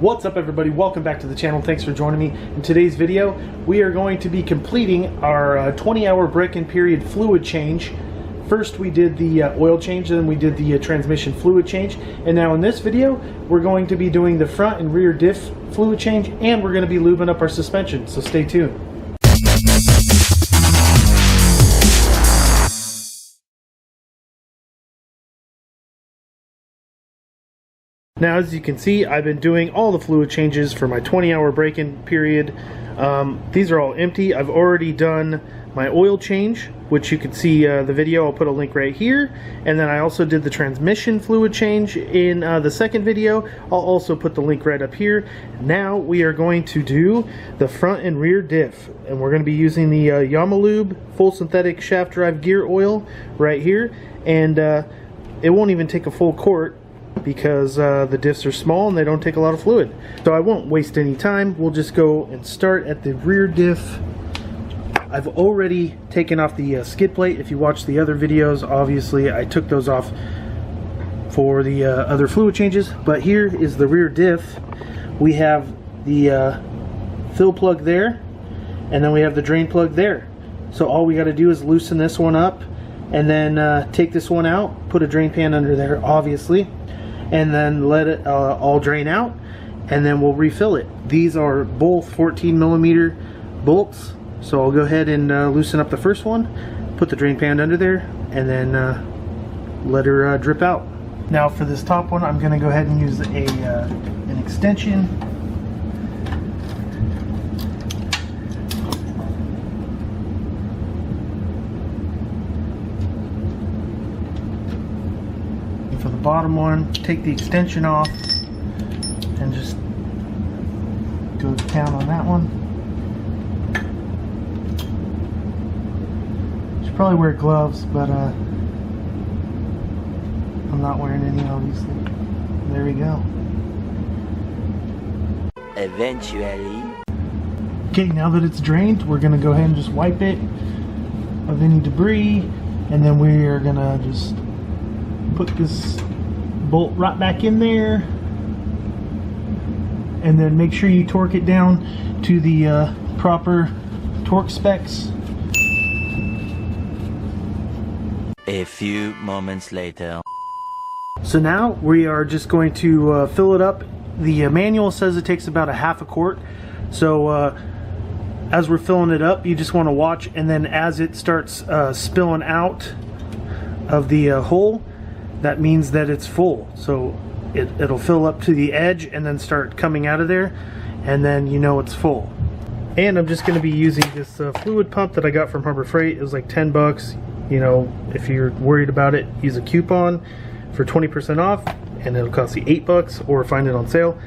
What's up, everybody? Welcome back to the channel. Thanks for joining me. In today's video, we are going to be completing our 20-hour break-in period fluid change. First we did the oil change, then we did the transmission fluid change, and now in this video we're going to be doing the front and rear diff fluid change, and we're going to be lubing up our suspension, so stay tuned. Now, as you can see, I've been doing all the fluid changes for my 20-hour break-in period. These are all empty. I've already done my oil change, which you can see the video. I'll put a link right here. And then I also did the transmission fluid change in the second video. I'll also put the link right up here. Now we are going to do the front and rear diff, and we're going to be using the Yamaha Lube full synthetic shaft drive gear oil right here. And it won't even take a full quart, because the diffs are small and they don't take a lot of fluid. So I won't waste any time. We'll just go and start at the rear diff. I've already taken off the skid plate. If you watch the other videos, obviously I took those off for the other fluid changes. But here is the rear diff. We have the fill plug there, and then we have the drain plug there. So all we got to do is loosen this one up, and then take this one out, put a drain pan under there, obviously, and then let it all drain out, and then we'll refill it. These are both 14mm bolts, so I'll go ahead and loosen up the first one, put the drain pan under there, and then let her drip out. Now for this top one, I'm going to go ahead and use an extension. For the bottom one, take the extension off and just go to town on that one. Should probably wear gloves, but I'm not wearing any, obviously. There we go. Eventually. Okay, now that it's drained, we're gonna go ahead and just wipe it of any debris, and then we are gonna just put this bolt right back in there, and then make sure you torque it down to the proper torque specs. A few moments later. So now we are just going to fill it up. The manual says it takes about a half a quart, so as we're filling it up, you just want to watch, and then as it starts spilling out of the hole, that means that it's full. So it'll fill up to the edge and then start coming out of there, and then you know it's full. And I'm just going to be using this fluid pump that I got from Harbor Freight. It was like 10 bucks. You know, if you're worried about it, use a coupon for 20% off, and it'll cost you 8 bucks, or find it on sale.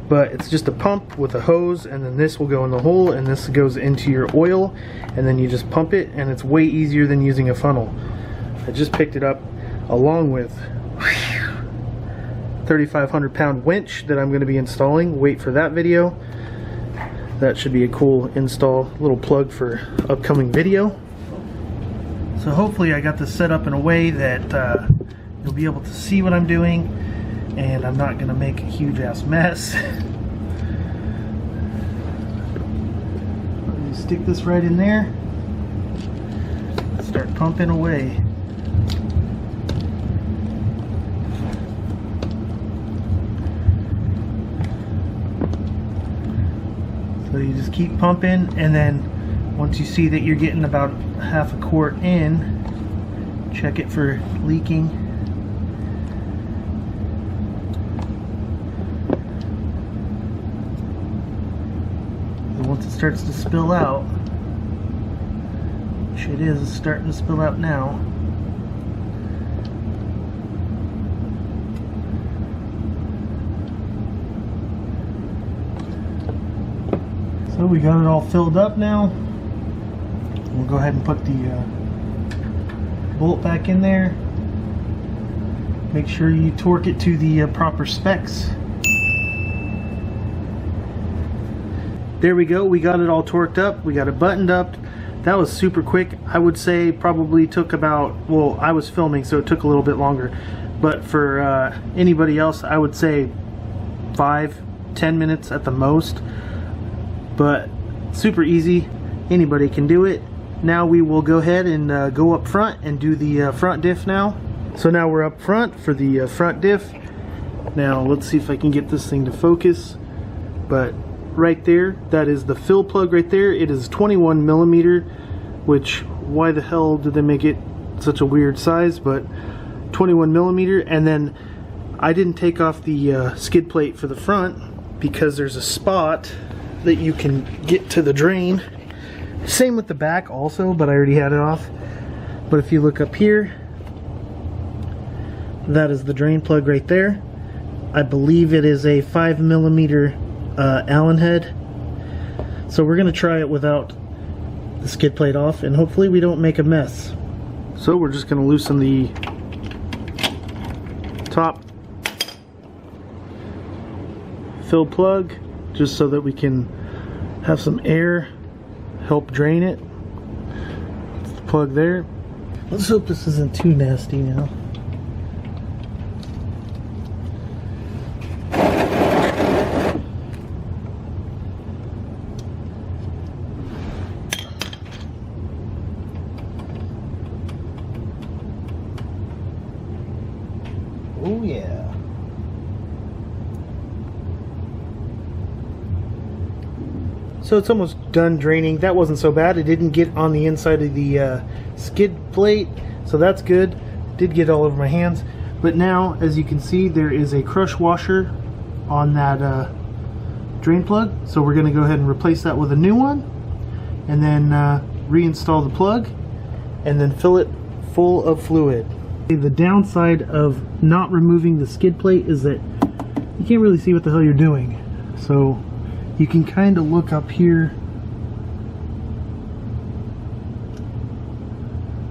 But it's just a pump with a hose, and then this will go in the hole, and this goes into your oil, and then you just pump it, and it's way easier than using a funnel. I just picked it up along with 3,500 pound winch that I'm going to be installing. Wait for that video. That should be a cool install, little plug for upcoming video. So hopefully I got this set up in a way that you'll be able to see what I'm doing, and I'm not going to make a huge ass mess. Just stick this right in there, start pumping away. So you just keep pumping, and then once you see that you're getting about half a quart in, check it for leaking. And once it starts to spill out, which it is starting to spill out now, so we got it all filled up now. We'll go ahead and put the bolt back in there. Make sure you torque it to the proper specs. There we go. We got it all torqued up. We got it buttoned up. That was super quick. I would say probably took about, well, I was filming, so it took a little bit longer. But for anybody else, I would say 5 10 minutes at the most, but super easy. Anybody can do it. Now we will go ahead and go up front and do the front diff now. So now we're up front for the front diff. Now let's see if I can get this thing to focus. But right there, that is the fill plug right there. It is 21 millimeter, which why the hell did they make it such a weird size? But 21 millimeter. And then I didn't take off the skid plate for the front because there's a spot that you can get to the drain. Same with the back also, but I already had it off. But if you look up here, that is the drain plug right there. I believe it is a 5 millimeter Allen head. So we're gonna try it without the skid plate off, and hopefully we don't make a mess. So we're just gonna loosen the top fill plug just so that we can have some air help drain it. It's the plug there. Let's hope this isn't too nasty now. Oh yeah. So it's almost done draining. That wasn't so bad. It didn't get on the inside of the skid plate, so that's good. Did get all over my hands. But now, as you can see, there is a crush washer on that drain plug. So we're gonna go ahead and replace that with a new one, and then reinstall the plug, and then fill it full of fluid. The downside of not removing the skid plate is that you can't really see what the hell you're doing. So you can kind of look up here.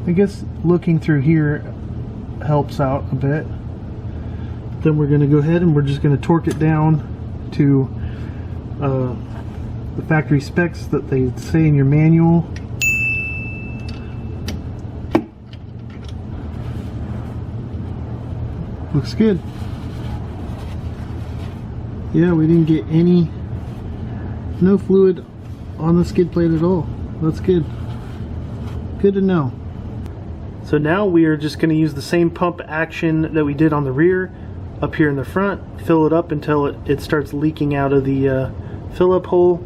I guess looking through here helps out a bit. Then we're going to go ahead and we're just going to torque it down to the factory specs that they say in your manual. Looks good. Yeah, we didn't get no fluid on the skid plate at all. That's good. Good to know. So now we are just going to use the same pump action that we did on the rear up here in the front. Fill it up until it starts leaking out of the fill up hole.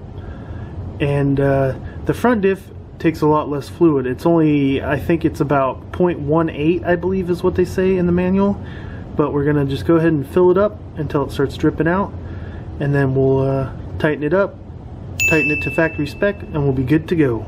And the front diff takes a lot less fluid. It's only, I think it's about 0.18, I believe is what they say in the manual. But we're going to just go ahead and fill it up until it starts dripping out. And then we'll tighten it up, tighten it to factory spec, and we'll be good to go.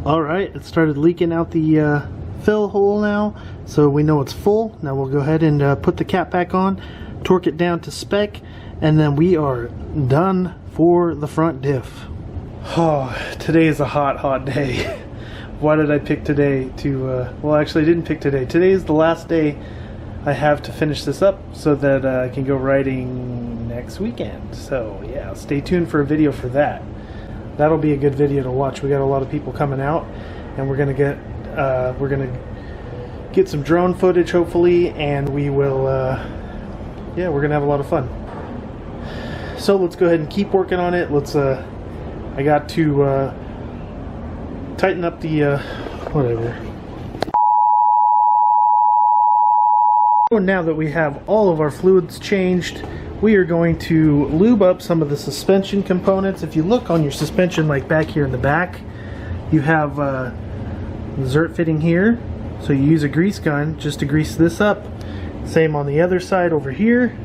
Alright, it started leaking out the fill hole now, so we know it's full. Now we'll go ahead and put the cap back on, torque it down to spec, and then we are done for the front diff. Oh, today is a hot day. Why did I pick today to, well actually I didn't pick today. Today is the last day I have to finish this up so that I can go riding next weekend. So yeah, stay tuned for a video for that. That'll be a good video to watch. We got a lot of people coming out, and we're gonna get some drone footage hopefully, and we will yeah, we're gonna have a lot of fun. So let's go ahead and keep working on it. Let's I got to tighten up the whatever. Now that we have all of our fluids changed, we are going to lube up some of the suspension components. If you look on your suspension, like back here in the back, you have the zert fitting here. So you use a grease gun just to grease this up. Same on the other side over here.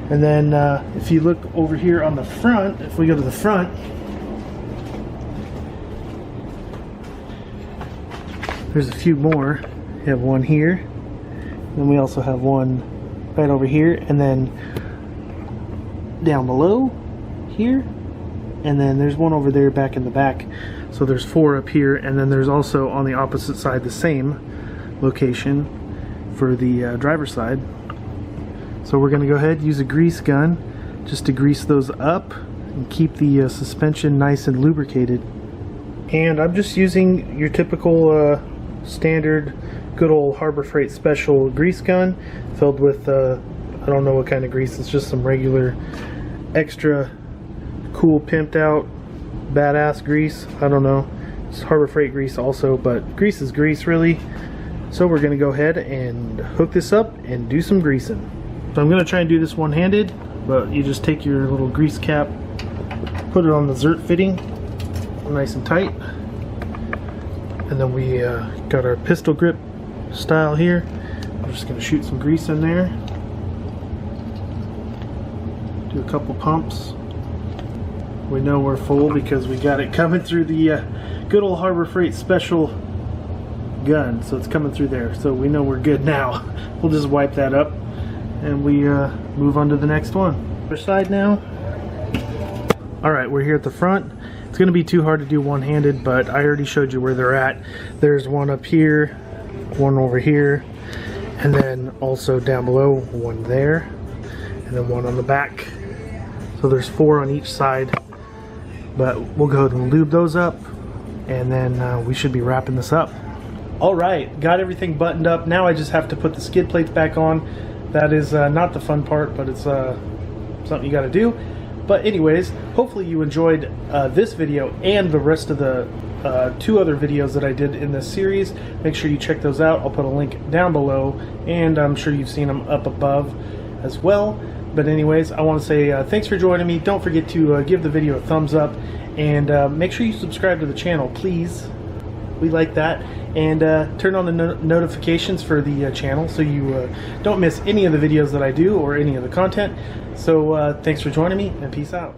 And then if you look over here on the front, if we go to the front, there's a few more. We have one here, then we also have one right over here, and then down below here, and then there's one over there back in the back. So there's 4 up here, and then there's also on the opposite side the same location for the driver's side. So we're going to go ahead and use a grease gun just to grease those up and keep the suspension nice and lubricated. And I'm just using your typical standard good old Harbor Freight Special grease gun filled with I don't know what kind of grease. It's just some regular extra cool pimped out badass grease. I don't know. It's Harbor Freight grease also, but grease is grease really. So we're gonna go ahead and hook this up and do some greasing. So I'm gonna try and do this one-handed, but you just take your little grease cap, put it on the zert fitting nice and tight, and then we got our pistol grip style here. I'm just going to shoot some grease in there, do a couple pumps. We know we're full because we got it coming through the good old Harbor Freight Special gun, so it's coming through there, so we know we're good now. We'll just wipe that up and we move on to the next one. Other side now. Alright, we're here at the front. It's going to be too hard to do one-handed, but I already showed you where they're at. There's one up here, one over here, and then also down below, one there, and then one on the back. So there's 4 on each side, but we'll go ahead and lube those up, and then we should be wrapping this up. Alright, got everything buttoned up. Now I just have to put the skid plates back on. That is not the fun part, but it's something you got to do. But anyways, hopefully you enjoyed this video and the rest of the 2 other videos that I did in this series. Make sure you check those out. I'll put a link down below, and I'm sure you've seen them up above as well. But anyways, I want to say thanks for joining me. Don't forget to give the video a thumbs up, and make sure you subscribe to the channel, please. We like that. And turn on the notifications for the channel so you don't miss any of the videos that I do or any of the content. So thanks for joining me, and peace out.